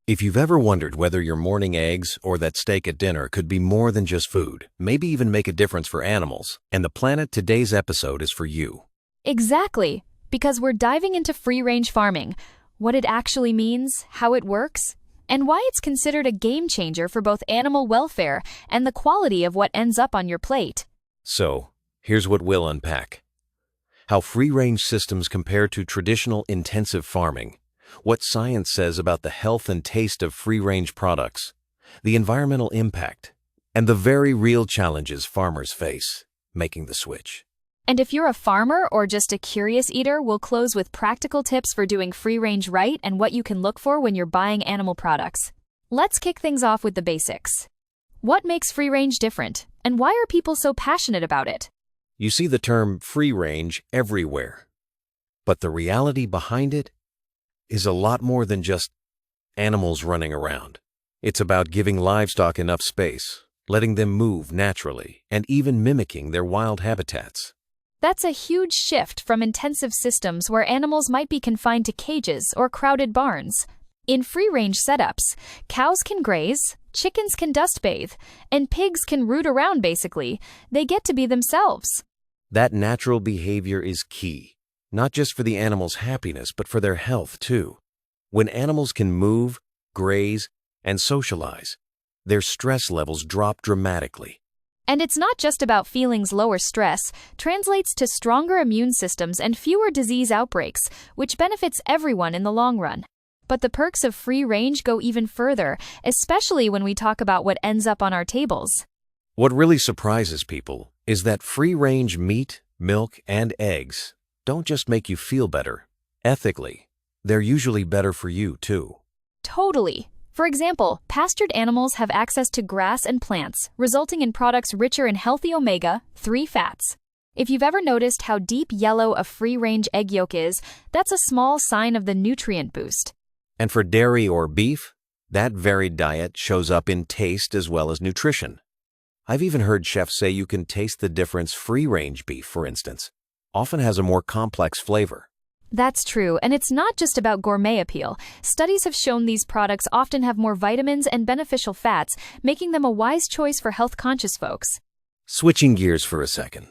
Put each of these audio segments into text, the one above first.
If you've ever wondered whether your morning eggs or that steak at dinner could be more than just food, maybe even make a difference for animals, and the planet, today's episode is for you. Exactly, because we're diving into free-range farming, what it actually means, how it works, and why it's considered a game changer for both animal welfare and the quality of what ends up on your plate. So, here's what we'll unpack. How free-range systems compare to traditional intensive farming, what science says about the health and taste of free-range products, the environmental impact, and the very real challenges farmers face making the switch. And if you're a farmer or just a curious eater, we'll close with practical tips for doing free-range right and what you can look for when you're buying animal products. Let's kick things off with the basics. What makes free-range different, and why are people so passionate about it? You see the term free-range everywhere, but the reality behind it is a lot more than just animals running around. It's about giving livestock enough space, letting them move naturally, and even mimicking their wild habitats. That's a huge shift from intensive systems where animals might be confined to cages or crowded barns. In free-range setups, cows can graze, chickens can dust bathe, and pigs can root around basically. They get to be themselves. That natural behavior is key. Not just for the animal's happiness, but for their health, too. When animals can move, graze, and socialize, their stress levels drop dramatically. And it's not just about feelings. Lower stress translates to stronger immune systems and fewer disease outbreaks, which benefits everyone in the long run. But the perks of free range go even further, especially when we talk about what ends up on our tables. What really surprises people is that free-range meat, milk, and eggs don't just make you feel better. Ethically, they're usually better for you, too. Totally. For example, pastured animals have access to grass and plants, resulting in products richer in healthy omega-3 fats. If you've ever noticed how deep yellow a free-range egg yolk is, that's a small sign of the nutrient boost. And for dairy or beef, that varied diet shows up in taste as well as nutrition. I've even heard chefs say you can taste the difference. Free-range beef, for instance, often has a more complex flavor. That's true, and it's not just about gourmet appeal. Studies have shown these products often have more vitamins and beneficial fats, making them a wise choice for health-conscious folks. Switching gears for a second.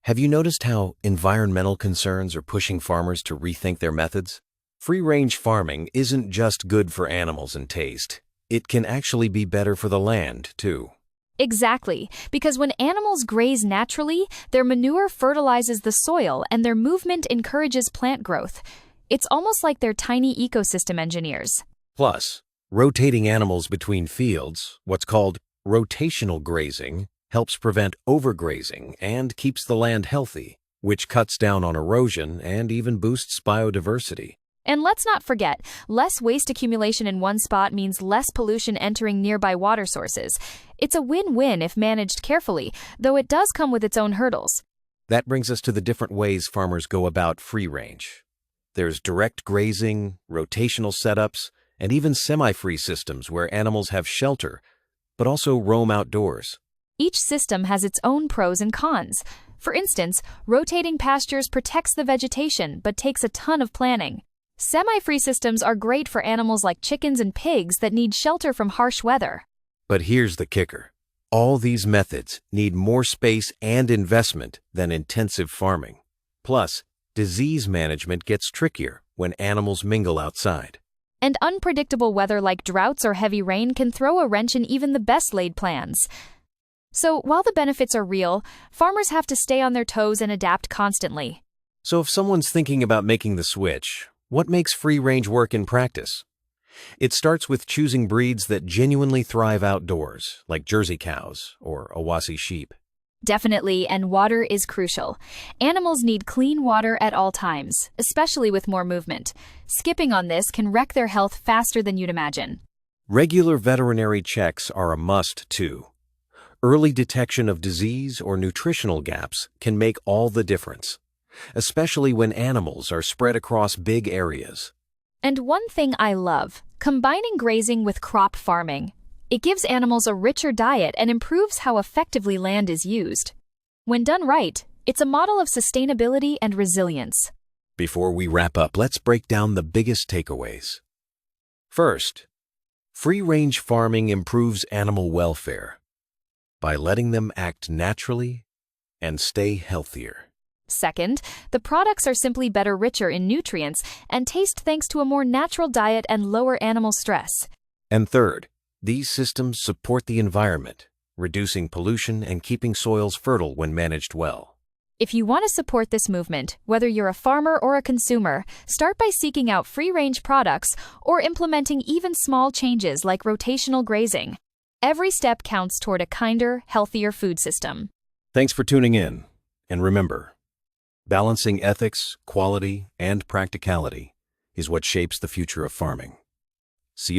Have you noticed how environmental concerns are pushing farmers to rethink their methods? Free-range farming isn't just good for animals and taste. It can actually be better for the land, too. Exactly, because when animals graze naturally, their manure fertilizes the soil and their movement encourages plant growth. It's almost like they're tiny ecosystem engineers. Plus, rotating animals between fields, what's called rotational grazing, helps prevent overgrazing and keeps the land healthy, which cuts down on erosion and even boosts biodiversity. And let's not forget, less waste accumulation in one spot means less pollution entering nearby water sources. It's a win-win if managed carefully, though it does come with its own hurdles. That brings us to the different ways farmers go about free-range. There's direct grazing, rotational setups, and even semi-free systems where animals have shelter, but also roam outdoors. Each system has its own pros and cons. For instance, rotating pastures protects the vegetation but takes a ton of planning. Semi-free systems are great for animals like chickens and pigs that need shelter from harsh weather. But here's the kicker. All these methods need more space and investment than intensive farming. Plus, disease management gets trickier when animals mingle outside. And unpredictable weather like droughts or heavy rain can throw a wrench in even the best-laid plans. So, while the benefits are real, farmers have to stay on their toes and adapt constantly. So if someone's thinking about making the switch, what makes free-range work in practice? It starts with choosing breeds that genuinely thrive outdoors, like Jersey cows or Awasi sheep. Definitely, and water is crucial. Animals need clean water at all times, especially with more movement. Skipping on this can wreck their health faster than you'd imagine. Regular veterinary checks are a must, too. Early detection of disease or nutritional gaps can make all the difference, especially when animals are spread across big areas. And one thing I love, combining grazing with crop farming. It gives animals a richer diet and improves how effectively land is used. When done right, it's a model of sustainability and resilience. Before we wrap up, let's break down the biggest takeaways. First, Free-range farming improves animal welfare by letting them act naturally and stay healthier. Second, the products are simply better, richer in nutrients and taste thanks to a more natural diet and lower animal stress. And third, these systems support the environment, reducing pollution and keeping soils fertile when managed well. If you want to support this movement, whether you're a farmer or a consumer, start by seeking out free-range products or implementing even small changes like rotational grazing. Every step counts toward a kinder, healthier food system. Thanks for tuning in, and remember, balancing ethics, quality, and practicality is what shapes the future of farming. See you next time.